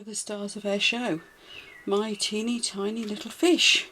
the stars of our show, my teeny tiny little fish.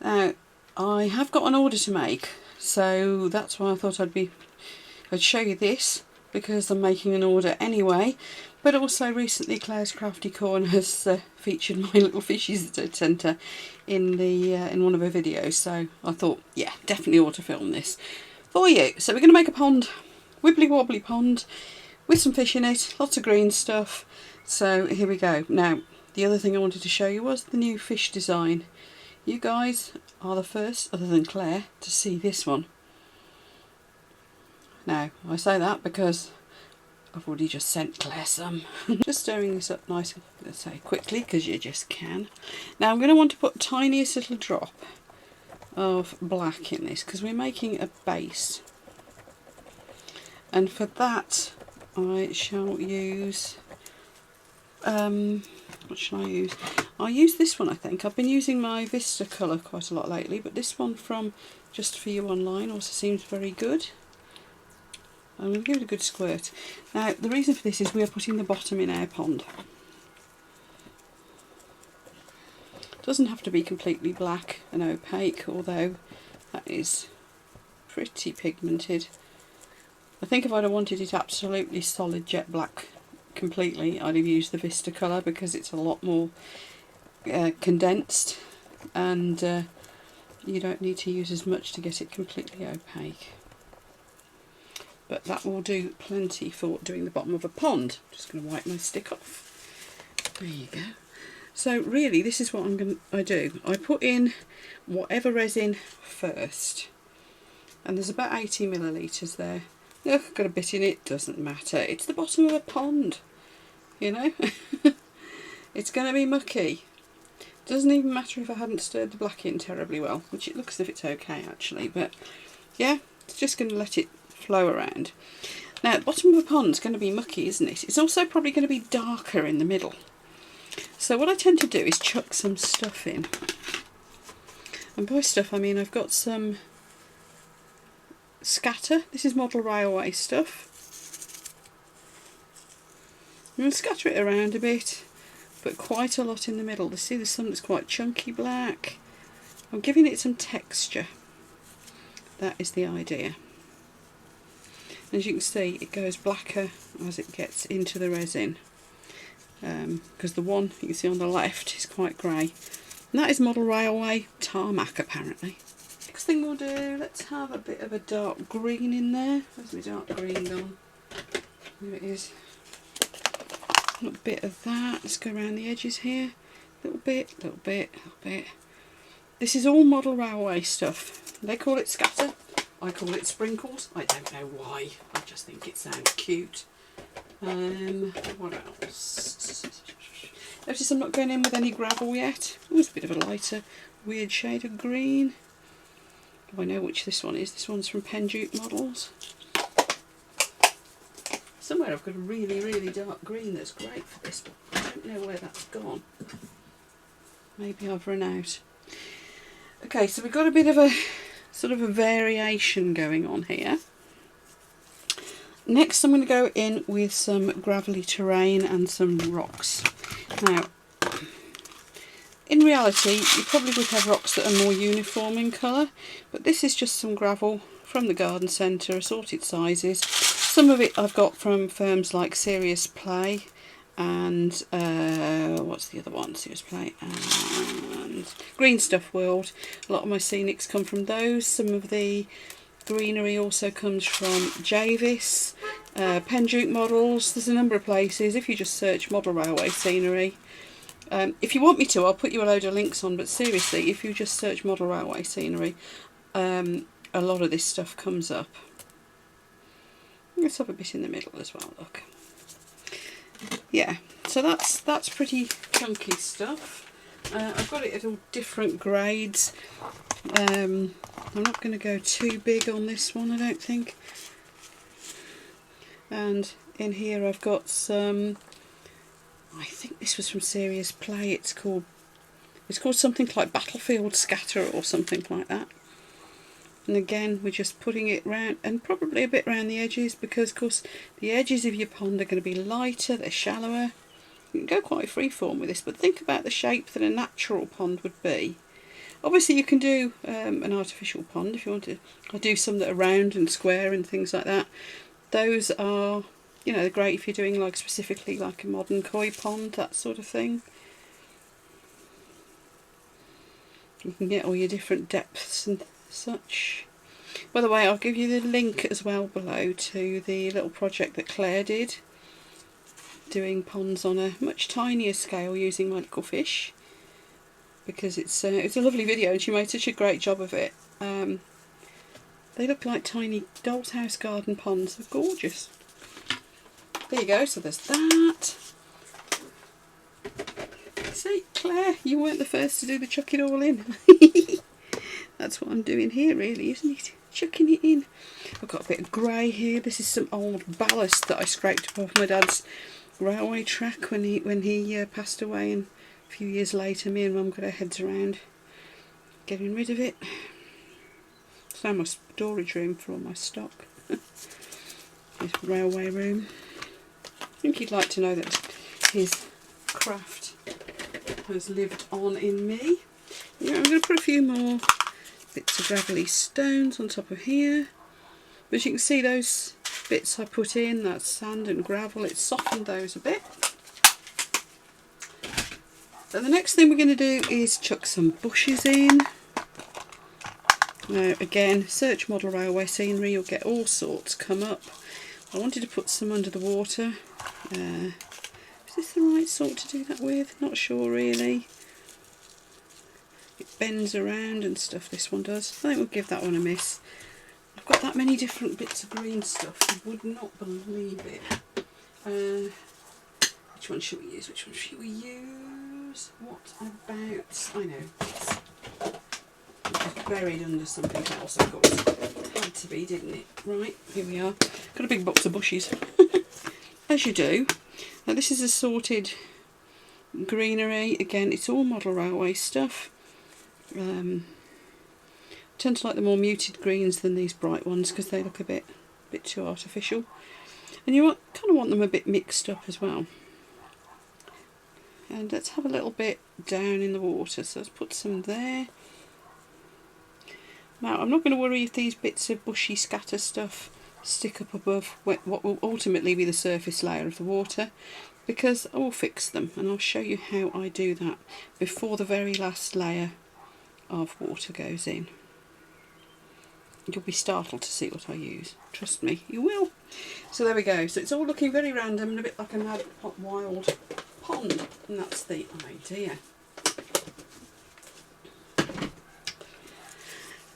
Now, I have got an order to make, so that's why I thought I'd show you this, because I'm making an order anyway. But also recently Claire's Crafty Corner has featured my little fishies that I'd sent her in one of her videos, so I thought, yeah, definitely ought to film this for you. So we're going to make a pond, wibbly wobbly pond, with some fish in it, lots of green stuff. So here we go. Now, the other thing I wanted to show you was the new fish design. You guys are the first, other than Claire, to see this one. Now, I say that because I've already just sent Claire some. Just stirring this up nice, let's say quickly, because you just can. Now I'm going to want to put the tiniest little drop of black in this, because we're making a base. And for that I shall use, what shall I use? I'll use this one, I think. I've been using my Vista colour quite a lot lately, but this one from Just For You Online also seems very good. I'm going to give it a good squirt. Now, the reason for this is we are putting the bottom in our pond. It doesn't have to be completely black and opaque, although that is pretty pigmented. I think if I'd have wanted it absolutely solid jet black completely, I'd have used the Vista colour, because it's a lot more condensed, and you don't need to use as much to get it completely opaque. But that will do plenty for doing the bottom of a pond. Just going to wipe my stick off. There you go. So really, this is what I do. I put in whatever resin first, and there's about 80 millilitres there. Look, I've got a bit in it, doesn't matter. It's the bottom of a pond, you know. It's going to be mucky. Doesn't even matter if I hadn't stirred the black in terribly well, which it looks as if it's okay actually, but yeah, it's just going to let it flow around. Now, the bottom of a pond's going to be mucky, isn't it? It's also probably going to be darker in the middle. So what I tend to do is chuck some stuff in. And by stuff I mean I've got some scatter. This is Model Railway stuff. I'm going to scatter it around a bit, but quite a lot in the middle. See, there's some that's quite chunky black. I'm giving it some texture. That is the idea. As you can see, it goes blacker as it gets into the resin, because the one you can see on the left is quite grey. And that is Model Railway tarmac, apparently. Next thing we'll do, let's have a bit of a dark green in there. Where's my dark green gone? Here it is. A little bit of that. Let's go around the edges here. Little bit, little bit, little bit. This is all Model Railway stuff. They call it scatter. I call it sprinkles. I don't know why. I just think it sounds cute. What else? Notice I'm not going in with any gravel yet. Oh, it's a bit of a lighter, weird shade of green. Oh, I know which this one is. This one's from Penduke Models. Somewhere I've got a really, really dark green that's great for this, but I don't know where that's gone. Maybe I've run out. Okay, so we've got a bit of a sort of a variation going on here. Next I'm going to go in with some gravelly terrain and some rocks. Now, in reality you probably would have rocks that are more uniform in colour, but this is just some gravel from the garden centre, assorted sizes. Some of it I've got from firms like Serious Play and what's the other one? Serious Play and Green Stuff World. A lot of my scenics come from those. Some of the greenery also comes from Javis, Penduke Models. There's a number of places. If you just search Model Railway Scenery, if you want me to, I'll put you a load of links on, but seriously, if you just search Model Railway Scenery, a lot of this stuff comes up. Let's have a bit in the middle as well, look. Yeah, so that's pretty chunky stuff. I've got it at all different grades. I'm not going to go too big on this one, I don't think. And in here I've got some, I think this was from Serious Play. It's called something like Battlefield Scatter or something like that. And again, we're just putting it round, and probably a bit round the edges, because of course the edges of your pond are going to be lighter, they're shallower, You can go quite freeform with this, but think about the shape that a natural pond would be. Obviously you can do an artificial pond if you want to. I do some that are round and square and things like that. Those are, you know, they're great if you're doing like specifically like a modern koi pond, that sort of thing. You can get all your different depths and such. By the way, I'll give you the link as well below to the little project that Claire did, doing ponds on a much tinier scale using my little fish, because it's a lovely video and she made such a great job of it. They look like tiny doll's house garden ponds. They're gorgeous. There you go, so there's that. See, Claire, you weren't the first to do the chuck it all in. That's what I'm doing here really, isn't it? Chucking it in. I've got a bit of grey here. This is some old ballast that I scraped up off my dad's railway track when he passed away, and a few years later me and Mum got our heads around getting rid of it. It's now my storage room for all my stock. This railway room. I think he'd like to know that his craft has lived on in me. Yeah, I'm going to put a few more bits of gravelly stones on top of here. But as you can see, those bits I put in, that's sand and gravel, it's softened those a bit. So the next thing we're going to do is chuck some bushes in. Now again, search model railway scenery, you'll get all sorts come up. I wanted to put some under the water. Is this the right sort to do that with? Not sure really. It bends around and stuff, this one does. I think we'll give that one a miss. I've got that many different bits of green stuff, you would not believe it. Which one should we use? Which one should we use? What about... I know. It's buried under something else, of course. It had to be, didn't it? Right, here we are. Got a big box of bushes. As you do. Now this is assorted greenery. Again, it's all model railway stuff. I tend to like the more muted greens than these bright ones because they look a bit too artificial. And you kind of want them a bit mixed up as well. And let's have a little bit down in the water. So let's put some there. Now I'm not going to worry if these bits of bushy scatter stuff stick up above what will ultimately be the surface layer of the water, because I will fix them and I'll show you how I do that before the very last layer of water goes in. You'll be startled to see what I use. Trust me, you will. So there we go. So it's all looking very random and a bit like a mad wild pond, and that's the idea.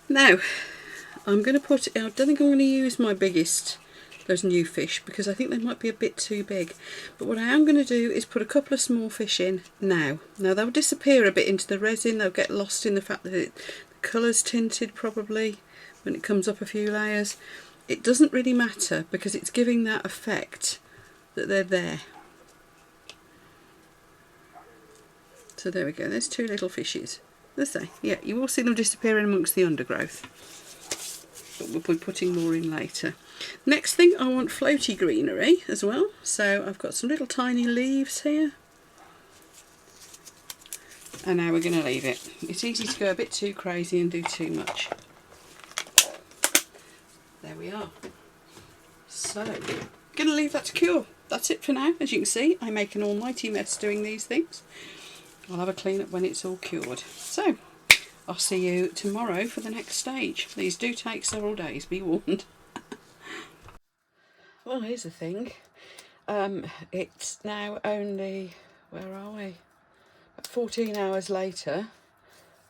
Now, I'm going to put, I don't think I'm going to use my biggest, those new fish, because I think they might be a bit too big. But what I am going to do is put a couple of small fish in now. Now they'll disappear a bit into the resin, they'll get lost in the fact that the colour's tinted probably when it comes up a few layers. It doesn't really matter because it's giving that effect that they're there. So there we go, there's two little fishes. Let's say, yeah, you will see them disappearing amongst the undergrowth. But we'll be putting more in later. Next thing, I want floaty greenery as well. So I've got some little tiny leaves here. And now we're going to leave it. It's easy to go a bit too crazy and do too much. There we are. So, I'm going to leave that to cure. That's it for now. As you can see, I make an almighty mess doing these things. I'll have a clean up when it's all cured. So, I'll see you tomorrow for the next stage. These do take several days, be warned. Well, here's the thing. It's now only, where are we? 14 hours later.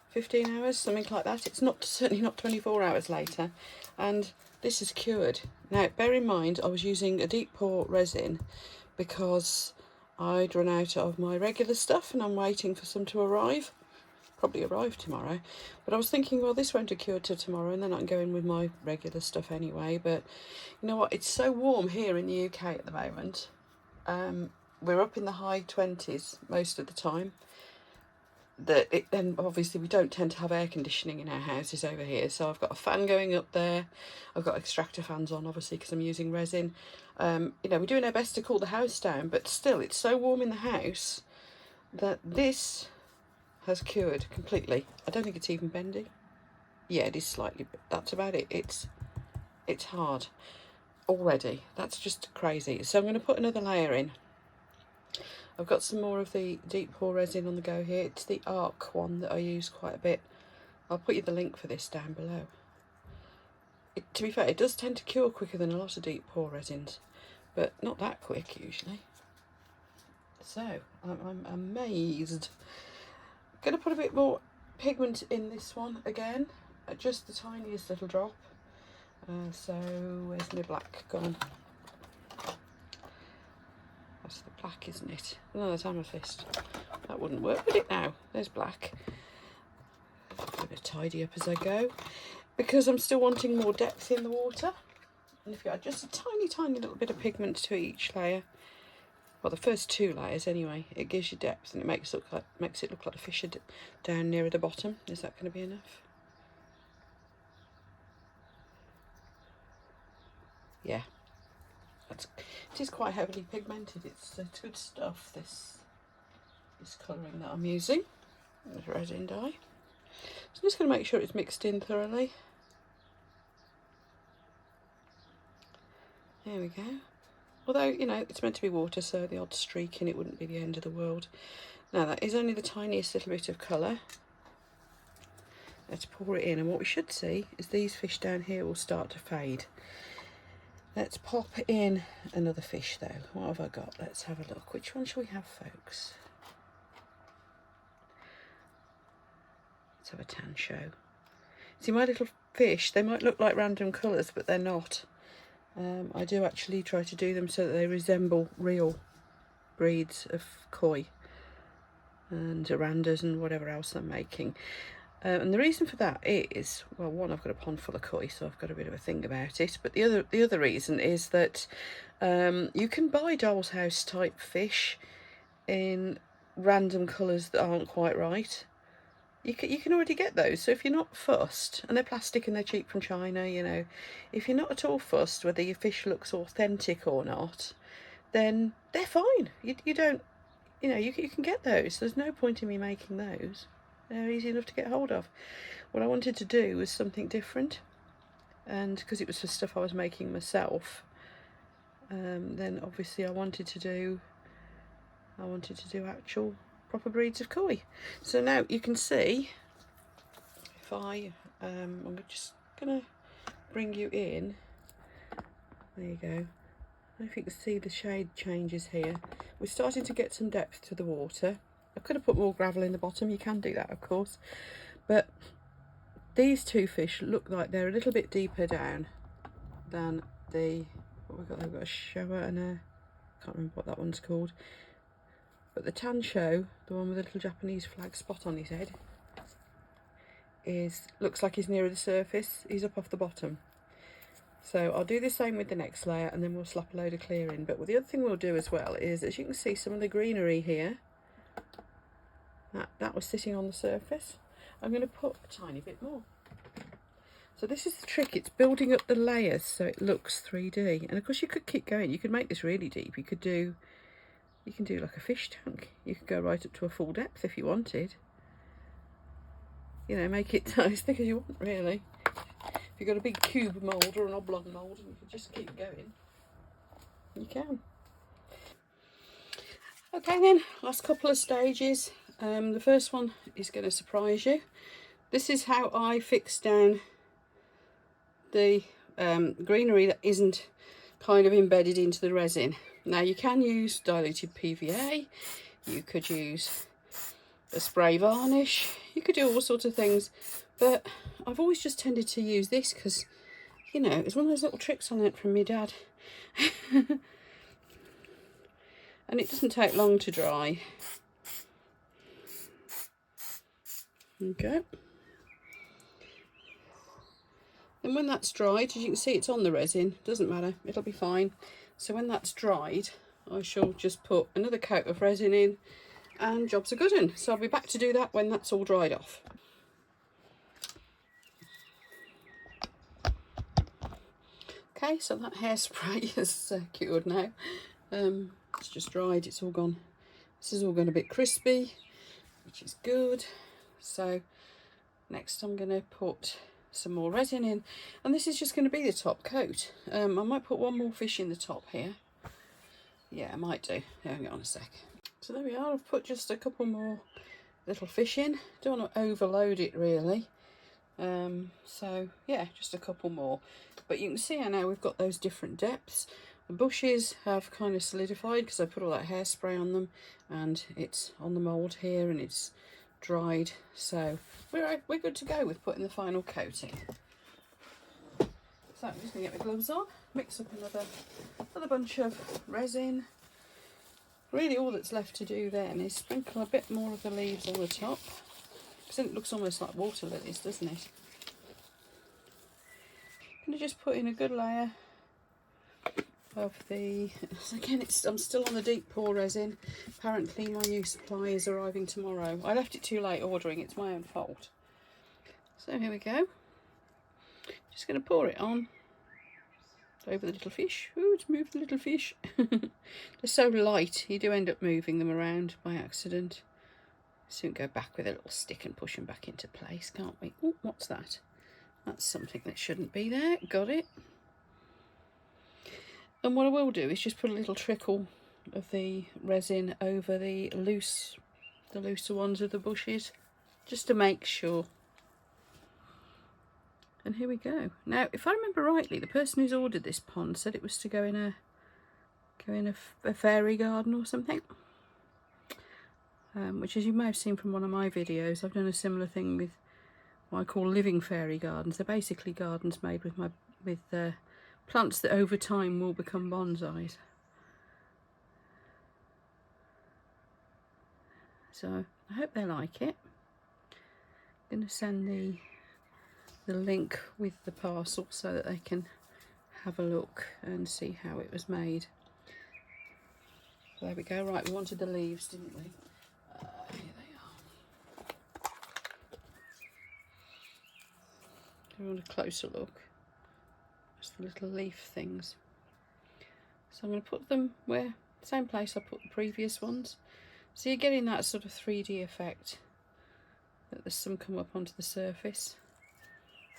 15 hours, something like that. It's not, certainly not 24 hours later. And this is cured. Now, bear in mind, I was using a deep pour resin because I'd run out of my regular stuff and I'm waiting for some to arrive. Probably arrive tomorrow. But I was thinking, well, this won't have cured till tomorrow and then I can go in with my regular stuff anyway. But you know what? It's so warm here in the UK at the moment. We're up in the high 20s most of the time. then obviously we don't tend to have air conditioning in our houses over here, so I've got a fan going up there. I've got extractor fans on, obviously, because I'm using resin. You know, we're doing our best to cool the house down, but still it's so warm in the house that this has cured completely. I don't think it's even bendy. Yeah, it is slightly, but that's about it. It's hard already. That's just crazy. So I'm going to put another layer in. I've got some more of the deep pore resin on the go here. It's the Arc one that I use quite a bit. I'll put you the link for this down below. To be fair, it does tend to cure quicker than a lot of deep pore resins, but not that quick usually. So I'm amazed. I'm going to put a bit more pigment in this one again, just the tiniest little drop. So where's my black gone? That's the black, isn't it? No, that's amethyst. That wouldn't work, would it now? There's black. I'm going to tidy up as I go, because I'm still wanting more depth in the water. And if you add just a tiny little bit of pigment to each layer, well, the first 2 layers anyway, it gives you depth and it makes it look like a fish down nearer the bottom. Is that going to be enough? Yeah. It is quite heavily pigmented. It's good stuff, this colouring that I'm using. There's resin dye. So I'm just going to make sure it's mixed in thoroughly. There we go. Although, you know, it's meant to be water, so the odd streak in it wouldn't be the end of the world. Now, that is only the tiniest little bit of colour. Let's pour it in, and what we should see is these fish down here will start to fade. Let's pop in another fish though. What have I got? Let's have a look. Which one shall we have, folks? Let's have a tan show. See, my little fish, they might look like random colours, but they're not. I do actually try to do them so that they resemble real breeds of koi and arandas and whatever else I'm making. And the reason for that is, well, one, I've got a pond full of koi, so I've got a bit of a thing about it. But the other reason is that you can buy doll's house type fish in random colours that aren't quite right. You can already get those. So if you're not fussed, and they're plastic and they're cheap from China, you know, if you're not at all fussed whether your fish looks authentic or not, then they're fine. You don't, you know, you can get those. There's no point in me making those. They're easy enough to get hold of. What I wanted to do was something different, and because it was for stuff I was making myself, then obviously I wanted to do actual proper breeds of koi. So now you can see, if I'm just gonna bring you in. There you go. I don't know if you can see the shade changes here. We're starting to get some depth to the water. I could have put more gravel in the bottom. You can do that, of course, but these 2 fish look like they're a little bit deeper down than the, what we've got. They've got a shower and a, I can't remember what that one's called, but the tan show, the one with a little Japanese flag spot on his head, looks like he's nearer the surface. He's up off the bottom. So I'll do the same with the next layer, and then we'll slap a load of clear in. But the other thing we'll do as well is, as you can see, some of the greenery here, that was sitting on the surface. I'm going to put a tiny bit more. So this is the trick. It's building up the layers so it looks 3D. And of course you could keep going. You could make this really deep. You can do like a fish tank. You could go right up to a full depth if you wanted. You know, make it as thick as you want, really. If you've got a big cube mould or an oblong mould and you can just keep going, you can. Okay then, last couple of stages. The first one is going to surprise you. This is how I fix down the greenery that isn't kind of embedded into the resin. Now you can use diluted PVA, you could use a spray varnish, you could do all sorts of things, but I've always just tended to use this because, you know, it's one of those little tricks I learnt from my dad. And it doesn't take long to dry. Okay. And when that's dried, as you can see, it's on the resin, doesn't matter, it'll be fine. So when that's dried, I shall just put another coat of resin in and job's a good one. So I'll be back to do that when that's all dried off. Okay, so that hairspray is cured now. It's just dried, it's all gone. This is all gone a bit crispy, which is good. So next I'm going to put some more resin in, and this is just going to be the top coat. I might put one more fish in the top here. Yeah, I might do. Hang on a sec. So there we are, I've put just a couple more little fish in. Don't want to overload it really. So yeah, just a couple more. But you can see how now we've got those different depths. The bushes have kind of solidified because I put all that hairspray on them, and it's on the mould here and it's dried. So we're good to go with putting the final coating. So I'm just going to get my gloves on, mix up another bunch of resin. Really all that's left to do then is sprinkle a bit more of the leaves on the top, because then it looks almost like water lilies, doesn't it? I'm going to just put in a good layer of the, again I'm still on the deep pour resin. Apparently my new supply is arriving tomorrow. I left it too late ordering, it's my own fault. So here we go. Just going to pour it on over the little fish. Ooh, it's moved the little fish. They're so light, you do end up moving them around by accident. Soon go back with a little stick and push them back into place, can't we? Ooh, what's that? That's something that shouldn't be there. Got it. And what I will do is just put a little trickle of the resin over the looser ones of the bushes, just to make sure. And here we go. Now, if I remember rightly, the person who's ordered this pond said it was to go in a fairy garden or something. Which, as you may have seen from one of my videos, I've done a similar thing with what I call living fairy gardens. They're basically gardens made with plants that over time will become bonsais. So I hope they like it. I'm going to send the link with the parcel so that they can have a look and see how it was made. There we go. Right, we wanted the leaves, didn't we? Here they are. We want a closer look. Just the little leaf things. So I'm going to put them where, same place I put the previous ones. So you're getting that sort of 3D effect, that there's some come up onto the surface.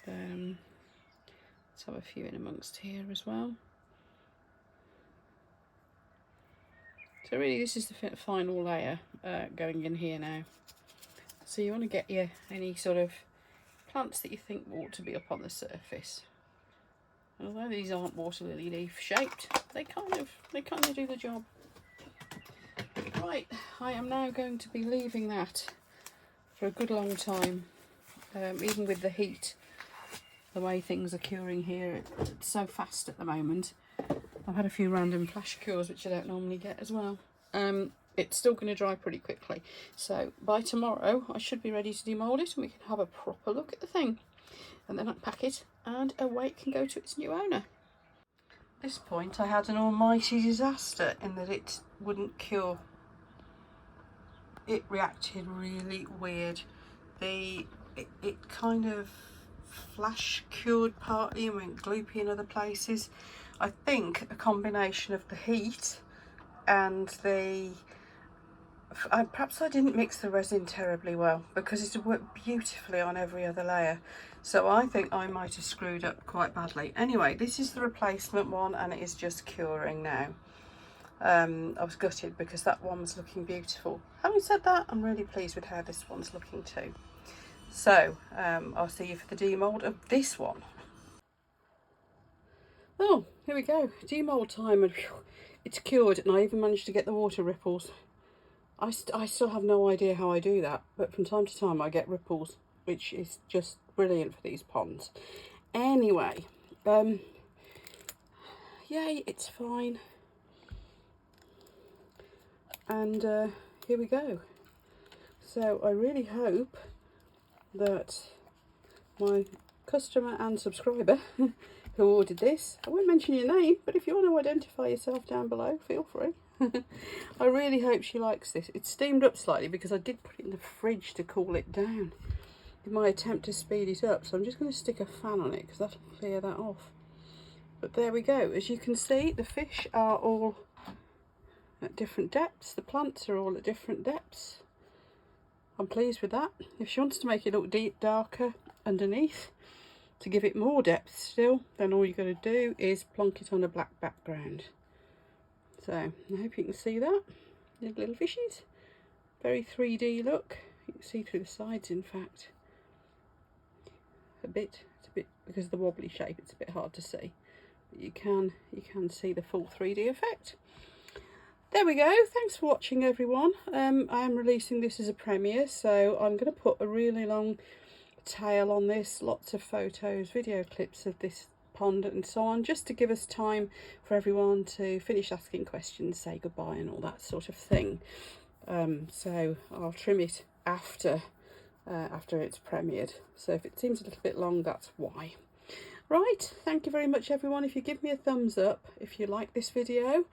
Let's have a few in amongst here as well. So really this is the final layer going in here now. So you want to get any sort of plants that you think ought to be up on the surface. And although these aren't water lily leaf shaped, they kind of do the job. Right, I am now going to be leaving that for a good long time, even with the heat. The way things are curing here, it's so fast at the moment. I've had a few random flash cures, which I don't normally get as well. It's still going to dry pretty quickly. So by tomorrow, I should be ready to demould it and we can have a proper look at the thing. And then unpack it and away it can go to its new owner. At this point, I had an almighty disaster in that it wouldn't cure. It reacted really weird. It kind of flash cured partly and went gloopy in other places. I think a combination of the heat and perhaps I didn't mix the resin terribly well, because it worked beautifully on every other layer. So I think I might have screwed up quite badly. Anyway, this is the replacement one and it is just curing now. I was gutted because that one was looking beautiful. Having said that, I'm really pleased with how this one's looking too. So I'll see you for the demould of this one. Oh, here we go, demould time, and whew, it's cured, and I even managed to get the water ripples. I still have no idea how I do that, but from time to time I get ripples, which is just brilliant for these ponds. Anyway, yay, it's fine. And here we go. So I really hope that my customer and subscriber who ordered this, I won't mention your name, but if you want to identify yourself down below, feel free. I really hope she likes this. It's steamed up slightly because I did put it in the fridge to cool it down in my attempt to speed it up. So I'm just going to stick a fan on it because that'll clear that off. But there we go. As you can see, the fish are all at different depths. The plants are all at different depths. I'm pleased with that. If she wants to make it look deep, darker underneath, to give it more depth still, then all you've got to do is plonk it on a black background. So I hope you can see that. Little fishies. Very 3D look. You can see through the sides, in fact. It's a bit because of the wobbly shape, it's a bit hard to see. But you can see the full 3D effect. There we go. Thanks for watching, everyone. I am releasing this as a premiere, so I'm going to put a really long tail on this, lots of photos, video clips of this pond and so on, just to give us time for everyone to finish asking questions, say goodbye and all that sort of thing. So I'll trim it after it's premiered. So if it seems a little bit long, that's why. Right, thank you very much, everyone. If you give me a thumbs up if you like this video,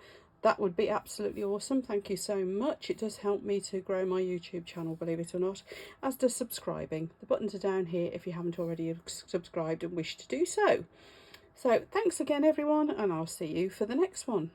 that would be absolutely awesome. Thank you so much. It does help me to grow my YouTube channel, believe it or not, as does subscribing. The buttons are down here if you haven't already subscribed and wish to do so. So thanks again, everyone, and I'll see you for the next one.